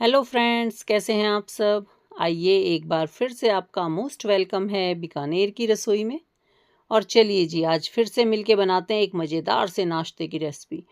Hello friends, कैसे हैं आप सब। आइए एक बार फिर से आपका मोस्ट वेलकम है बीकानेर की रसोई में। और चलिए जी, आज फिर से मिलके बनाते हैं एक मज़ेदार से नाश्ते की रेसिपी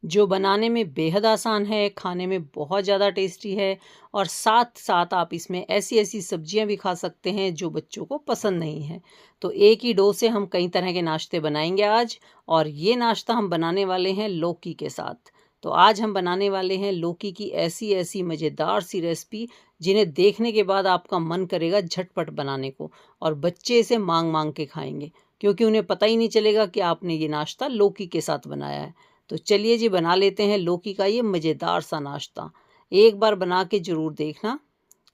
जो बनाने में बेहद आसान है, खाने में बहुत ज़्यादा टेस्टी है। और साथ साथ आप इसमें ऐसी ऐसी सब्जियां भी खा सकते हैं जो बच्चों को पसंद नहीं है। तो एक ही डो से हम कई तरह के नाश्ते बनाएंगे आज। और ये नाश्ता हम बनाने वाले हैं लौकी के साथ। तो आज हम बनाने वाले हैं लौकी की ऐसी ऐसी मज़ेदार सी रेसिपी जिन्हें देखने के बाद आपका मन करेगा झटपट बनाने को। और बच्चे इसे मांग मांग के खाएंगे, क्योंकि उन्हें पता ही नहीं चलेगा कि आपने ये नाश्ता लौकी के साथ बनाया है। तो चलिए जी, बना लेते हैं लौकी का ये मज़ेदार सा नाश्ता। एक बार बना के ज़रूर देखना,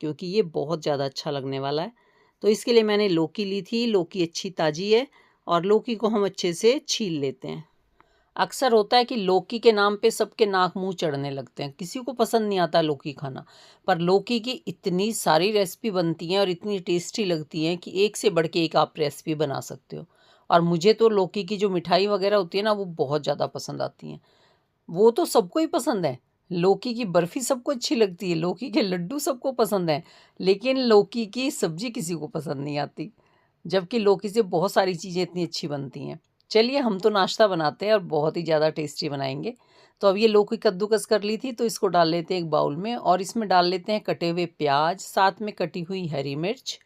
क्योंकि ये बहुत ज़्यादा अच्छा लगने वाला है। तो इसके लिए मैंने लौकी ली थी। लौकी अच्छी ताज़ी है और लौकी को हम अच्छे से छील लेते हैं। अक्सर होता है कि लौकी के नाम पे सबके नाक मुंह चढ़ने लगते हैं, किसी को पसंद नहीं आता लौकी खाना। पर लौकी की इतनी सारी रेसिपी बनती हैं और इतनी टेस्टी लगती हैं कि एक से बढ़ के एक आप रेसिपी बना सकते हो। और मुझे तो लौकी की जो मिठाई वगैरह होती है ना, वो बहुत ज़्यादा पसंद आती हैं। वो तो सबको ही पसंद है। लौकी की बर्फ़ी सबको अच्छी लगती है, लौकी के लड्डू सबको पसंद हैं, लेकिन लौकी की सब्ज़ी किसी को पसंद नहीं आती। जबकि लौकी से बहुत सारी चीज़ें इतनी अच्छी बनती हैं। चलिए, हम तो नाश्ता बनाते हैं और बहुत ही ज़्यादा टेस्टी बनाएँगे। तो अब ये लौकी कद्दूकस कर ली थी, तो इसको डाल लेते हैं एक बाउल में और इसमें डाल लेते हैं कटे हुए प्याज, साथ में कटी हुई हरी मिर्च।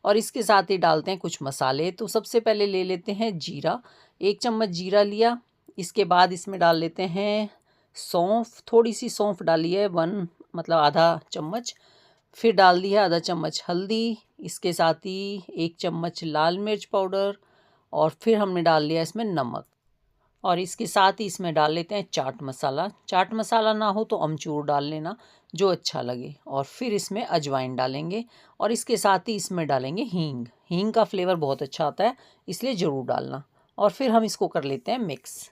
और इसके साथ ही डालते हैं कुछ मसाले। तो सबसे पहले ले लेते हैं जीरा, 1 चम्मच जीरा लिया। इसके बाद इसमें डाल लेते हैं सौंफ, थोड़ी-सी सौंफ डाली है, 1 मतलब आधा चम्मच। फिर डाल दी है आधा चम्मच हल्दी, इसके साथ ही 1 चम्मच लाल मिर्च पाउडर। और फिर हमने डाल लिया इसमें नमक। और इसके साथ ही इसमें डाल लेते हैं चाट मसाला। चाट मसाला ना हो तो अमचूर डाल लेना, जो अच्छा लगे। और फिर इसमें अजवाइन डालेंगे और इसके साथ ही इसमें डालेंगे हींग। हींग का फ्लेवर बहुत अच्छा आता है, इसलिए ज़रूर डालना। और फिर हम इसको कर लेते हैं मिक्स।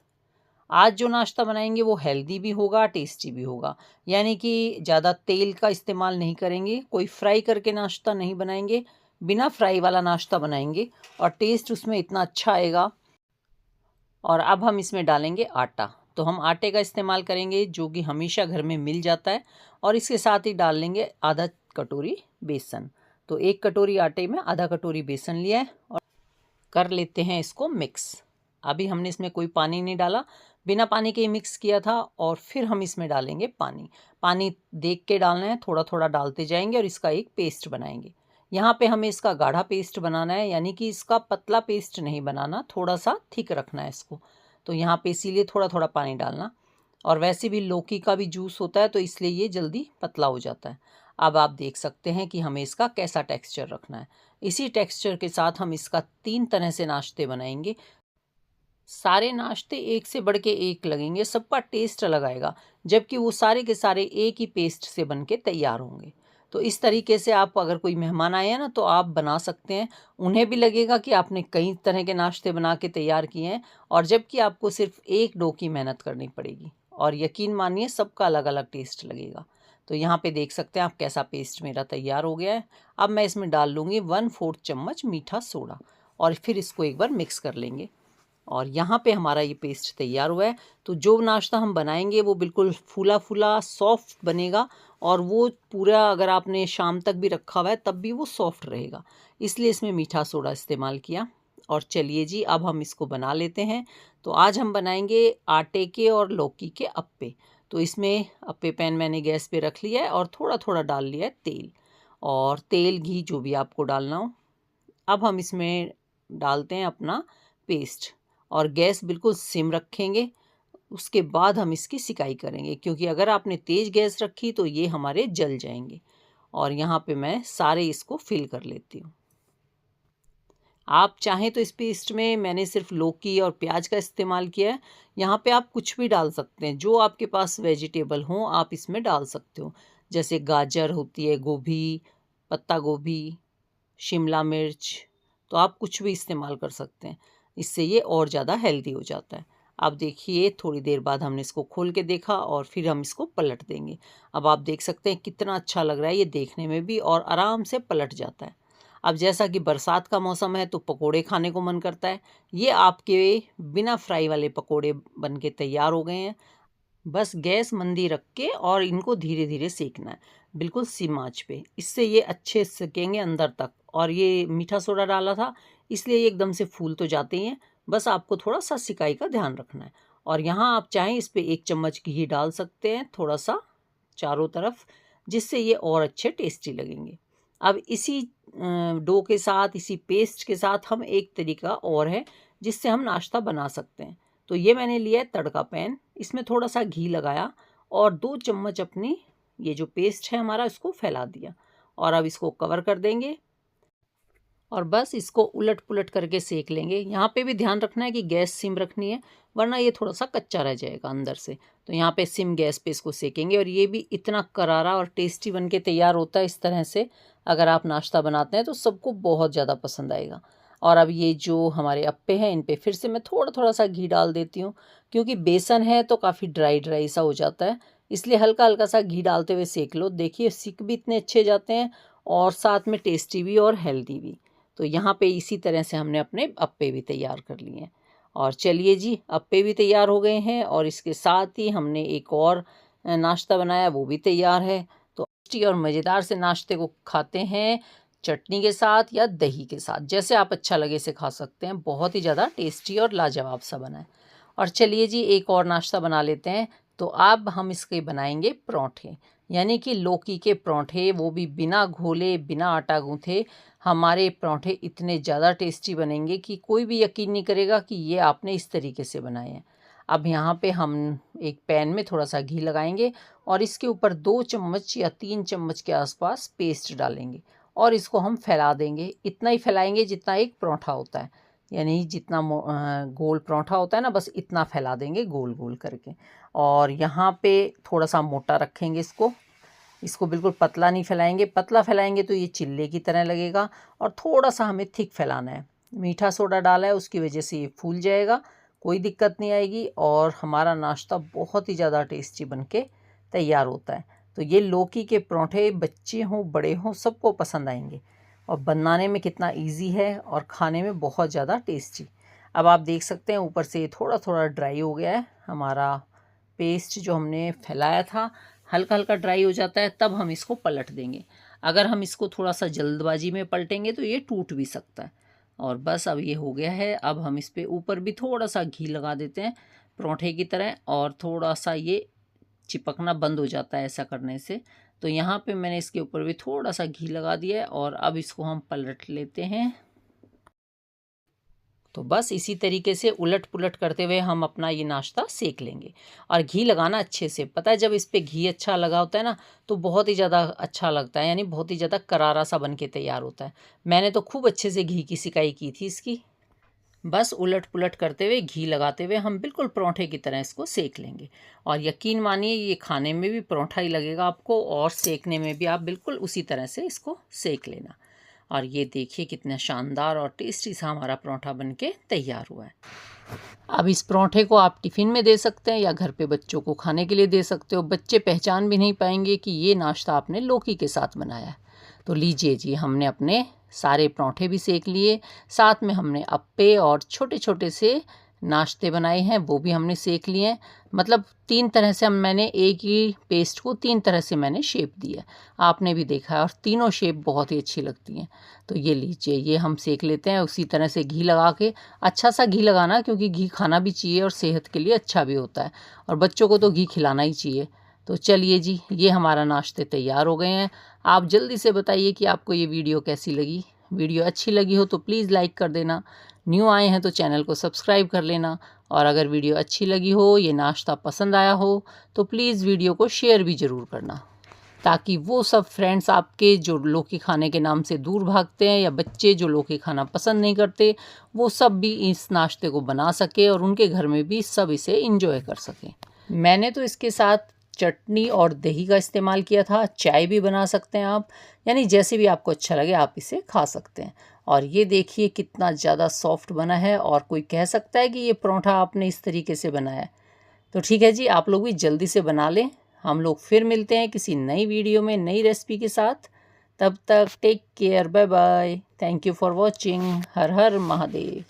आज जो नाश्ता बनाएंगे वो हेल्दी भी होगा, टेस्टी भी होगा। यानी कि ज़्यादा तेल का इस्तेमाल नहीं करेंगे, कोई फ्राई करके नाश्ता नहीं बनाएंगे, बिना फ्राई वाला नाश्ता बनाएंगे। और टेस्ट उसमें इतना अच्छा आएगा। और अब हम इसमें डालेंगे आटा। तो हम आटे का इस्तेमाल करेंगे जो कि हमेशा घर में मिल जाता है। और इसके साथ ही डाल लेंगे आधा कटोरी बेसन। तो 1 कटोरी आटे में आधा कटोरी बेसन लिया है और कर लेते हैं इसको मिक्स। अभी हमने इसमें कोई पानी नहीं डाला, बिना पानी के ही मिक्स किया था। और फिर हम इसमें डालेंगे पानी। पानी देख के डालना है, थोड़ा थोड़ा डालते जाएंगे और इसका एक पेस्ट बनाएंगे। यहाँ पे हमें इसका गाढ़ा पेस्ट बनाना है, यानी कि इसका पतला पेस्ट नहीं बनाना, थोड़ा सा थिक रखना है इसको। तो यहाँ पे इसीलिए थोड़ा थोड़ा पानी डालना। और वैसे भी लौकी का भी जूस होता है, तो इसलिए ये जल्दी पतला हो जाता है। अब आप देख सकते हैं कि हमें इसका कैसा टेक्सचर रखना है। इसी टेक्सचर के साथ हम इसका 3 तरह से नाश्ते बनाएंगे। सारे नाश्ते एक से बढ़ के एक लगेंगे, सबका टेस्ट अलग आएगा, जबकि वो सारे के सारे एक ही पेस्ट से बन के तैयार होंगे। तो इस तरीके से आप, अगर कोई मेहमान आए हैं ना, तो आप बना सकते हैं। उन्हें भी लगेगा कि आपने कई तरह के नाश्ते बना के तैयार किए हैं, और जबकि आपको सिर्फ एक डो की मेहनत करनी पड़ेगी। और यकीन मानिए, सबका अलग अलग टेस्ट लगेगा। तो यहाँ पे देख सकते हैं आप कैसा पेस्ट मेरा तैयार हो गया है। अब मैं इसमें डाल लूँगी 1/4 चम्मच मीठा सोडा और फिर इसको एक बार मिक्स कर लेंगे। और यहाँ पे हमारा ये पेस्ट तैयार हुआ है। तो जो नाश्ता हम बनाएंगे वो बिल्कुल फूला फूला सॉफ्ट बनेगा। और वो पूरा, अगर आपने शाम तक भी रखा हुआ है तब भी वो सॉफ्ट रहेगा, इसलिए इसमें मीठा सोडा इस्तेमाल किया। और चलिए जी, अब हम इसको बना लेते हैं। तो आज हम बनाएंगे आटे के और लौकी के अप्पे। तो इसमें अप्पे पैन मैंने गैस पे रख लिया है और थोड़ा थोड़ा डाल लिया है तेल। और तेल घी जो भी आपको डालना हो। अब हम इसमें डालते हैं अपना पेस्ट और गैस बिल्कुल सिम रखेंगे। उसके बाद हम इसकी सिकाई करेंगे, क्योंकि अगर आपने तेज़ गैस रखी तो ये हमारे जल जाएंगे। और यहाँ पे मैं सारे इसको फिल कर लेती हूँ। आप चाहें तो इस पेस्ट में मैंने सिर्फ लौकी और प्याज का इस्तेमाल किया है। यहाँ पे आप कुछ भी डाल सकते हैं, जो आपके पास वेजिटेबल हो आप इसमें डाल सकते हो। जैसे गाजर होती है, गोभी, पत्ता गोभी, शिमला मिर्च। तो आप कुछ भी इस्तेमाल कर सकते हैं, इससे ये और ज़्यादा हेल्दी हो जाता है। अब देखिए, थोड़ी देर बाद हमने इसको खोल के देखा और फिर हम इसको पलट देंगे। अब आप देख सकते हैं कितना अच्छा लग रहा है ये देखने में भी, और आराम से पलट जाता है। अब जैसा कि बरसात का मौसम है तो पकोड़े खाने को मन करता है। ये आपके बिना फ्राई वाले पकोड़े बन के तैयार हो गए हैं। बस गैस मंदी रख के और इनको धीरे धीरे सेकना है, बिल्कुल सिम आंच पे। इससे ये अच्छे सेकेंगे अंदर तक। और ये मीठा सोडा डाला था इसलिए ये एकदम से फूल तो जाते ही हैं, बस आपको थोड़ा सा सिकाई का ध्यान रखना है। और यहाँ आप चाहें इस पर 1 चम्मच घी डाल सकते हैं थोड़ा सा चारों तरफ, जिससे ये और अच्छे टेस्टी लगेंगे। अब इसी डो के साथ, इसी पेस्ट के साथ हम एक तरीका और है जिससे हम नाश्ता बना सकते हैं। तो ये मैंने लिया है तड़का पैन, इसमें थोड़ा सा घी लगाया और 2 चम्मच अपनी ये जो पेस्ट है हमारा इसको फैला दिया। और अब इसको कवर कर देंगे और बस इसको उलट पुलट करके सेक लेंगे। यहाँ पे भी ध्यान रखना है कि गैस सिम रखनी है, वरना ये थोड़ा सा कच्चा रह जाएगा अंदर से। तो यहाँ पे सिम गैस पे इसको सेकेंगे और ये भी इतना करारा और टेस्टी बन के तैयार होता है। इस तरह से अगर आप नाश्ता बनाते हैं तो सबको बहुत ज़्यादा पसंद आएगा। और अब ये जो हमारे अप्पे हैं इन पर फिर से मैं थोड़ा थोड़ा सा घी डाल देती हूँ, क्योंकि बेसन है तो काफ़ी ड्राई ड्राई सा हो जाता है, इसलिए हल्का हल्का सा घी डालते हुए सेक लो। देखिए सिक भी इतने अच्छे जाते हैं और साथ में टेस्टी भी और हेल्दी भी। तो यहाँ पे इसी तरह से हमने अपने अप्पे भी तैयार कर लिए हैं। और चलिए जी, अप्पे भी तैयार हो गए हैं और इसके साथ ही हमने एक और नाश्ता बनाया, वो भी तैयार है। तो टेस्टी और मज़ेदार से नाश्ते को खाते हैं चटनी के साथ या दही के साथ, जैसे आप अच्छा लगे से खा सकते हैं। बहुत ही ज़्यादा टेस्टी और लाजवाब सा बना है। और चलिए जी, एक और नाश्ता बना लेते हैं। तो अब हम इसके बनाएंगे पराठे, यानी कि लौकी के पराठे, वो भी बिना घोले बिना आटा गूँथे। हमारे पराठे इतने ज़्यादा टेस्टी बनेंगे कि कोई भी यकीन नहीं करेगा कि ये आपने इस तरीके से बनाए हैं। अब यहाँ पे हम एक पैन में थोड़ा सा घी लगाएंगे और इसके ऊपर 2 चम्मच या 3 चम्मच के आसपास पेस्ट डालेंगे और इसको हम फैला देंगे। इतना ही फैलाएंगे जितना एक पराठा होता है, यानी जितना गोल पराठा होता है ना, बस इतना फैला देंगे गोल गोल करके। और यहाँ पे थोड़ा सा मोटा रखेंगे इसको बिल्कुल पतला नहीं फैलाएंगे। पतला फैलाएंगे तो ये चिल्ले की तरह लगेगा और थोड़ा सा हमें थिक फैलाना है। मीठा सोडा डाला है उसकी वजह से ये फूल जाएगा, कोई दिक्कत नहीं आएगी और हमारा नाश्ता बहुत ही ज़्यादा टेस्टी बनके तैयार होता है। तो ये लौकी के पराठे बच्चे हों बड़े हों सबको पसंद आएंगे और बनाने में कितना इजी है और खाने में बहुत ज़्यादा टेस्टी। अब आप देख सकते हैं ऊपर से थोड़ा थोड़ा ड्राई हो गया है हमारा पेस्ट जो हमने फैलाया था, हल्का हल्का ड्राई हो जाता है तब हम इसको पलट देंगे। अगर हम इसको थोड़ा सा जल्दबाजी में पलटेंगे तो ये टूट भी सकता है। और बस अब ये हो गया है। अब हम इस पे ऊपर भी थोड़ा सा घी लगा देते हैं पराठे की तरह, और थोड़ा सा ये चिपकना बंद हो जाता है ऐसा करने से। तो यहाँ पे मैंने इसके ऊपर भी थोड़ा सा घी लगा दिया है और अब इसको हम पलट लेते हैं। तो बस इसी तरीके से उलट पुलट करते हुए हम अपना ये नाश्ता सेक लेंगे। और घी लगाना अच्छे से, पता है जब इस पे घी अच्छा लगा होता है ना तो बहुत ही ज़्यादा अच्छा लगता है, यानी बहुत ही ज़्यादा करारा सा बन के तैयार होता है। मैंने तो खूब अच्छे से घी की सिकाई की थी इसकी। बस उलट पुलट करते हुए घी लगाते हुए हम बिल्कुल पराठे की तरह इसको सेक लेंगे। और यकीन मानिए ये खाने में भी पराठा ही लगेगा आपको और सेकने में भी आप बिल्कुल उसी तरह से इसको सेक लेना। और ये देखिए कितना शानदार और टेस्टी सा हमारा पराठा बनके तैयार हुआ है। अब इस पराठे को आप टिफ़िन में दे सकते हैं या घर पे बच्चों को खाने के लिए दे सकते हो। बच्चे पहचान भी नहीं पाएंगे कि ये नाश्ता आपने लौकी के साथ बनाया है। तो लीजिए जी, हमने अपने सारे पराठे भी सेक लिए, साथ में हमने अप्पे और छोटे छोटे से नाश्ते बनाए हैं वो भी हमने सेक लिए हैं। मतलब 3 तरह से मैंने एक ही पेस्ट को 3 तरह से मैंने शेप दी है, आपने भी देखा है, और तीनों शेप बहुत ही अच्छी लगती हैं। तो ये लीजिए, ये हम सेक लेते हैं उसी तरह से घी लगा के। अच्छा सा घी लगाना, क्योंकि घी खाना भी चाहिए और सेहत के लिए अच्छा भी होता है, और बच्चों को तो घी खिलाना ही चाहिए। तो चलिए जी, ये हमारा नाश्ते तैयार हो गए हैं। आप जल्दी से बताइए कि आपको ये वीडियो कैसी लगी। वीडियो अच्छी लगी हो तो प्लीज़ लाइक कर देना, न्यू आए हैं तो चैनल को सब्सक्राइब कर लेना, और अगर वीडियो अच्छी लगी हो, ये नाश्ता पसंद आया हो, तो प्लीज़ वीडियो को शेयर भी ज़रूर करना, ताकि वो सब फ्रेंड्स आपके जो लौकी खाने के नाम से दूर भागते हैं या बच्चे जो लौकी खाना पसंद नहीं करते, वो सब भी इस नाश्ते को बना सके और उनके घर में भी सब इसे इंजॉय कर सकें। मैंने तो इसके साथ चटनी और दही का इस्तेमाल किया था, चाय भी बना सकते हैं आप, यानी जैसे भी आपको अच्छा लगे आप इसे खा सकते हैं। और ये देखिए कितना ज़्यादा सॉफ्ट बना है, और कोई कह सकता है कि ये पराठा आपने इस तरीके से बनाया है। तो ठीक है जी, आप लोग भी जल्दी से बना लें। हम लोग फिर मिलते हैं किसी नई वीडियो में नई रेसिपी के साथ। तब तक take care, bye bye, thank you for watching. Har Har Mahadev.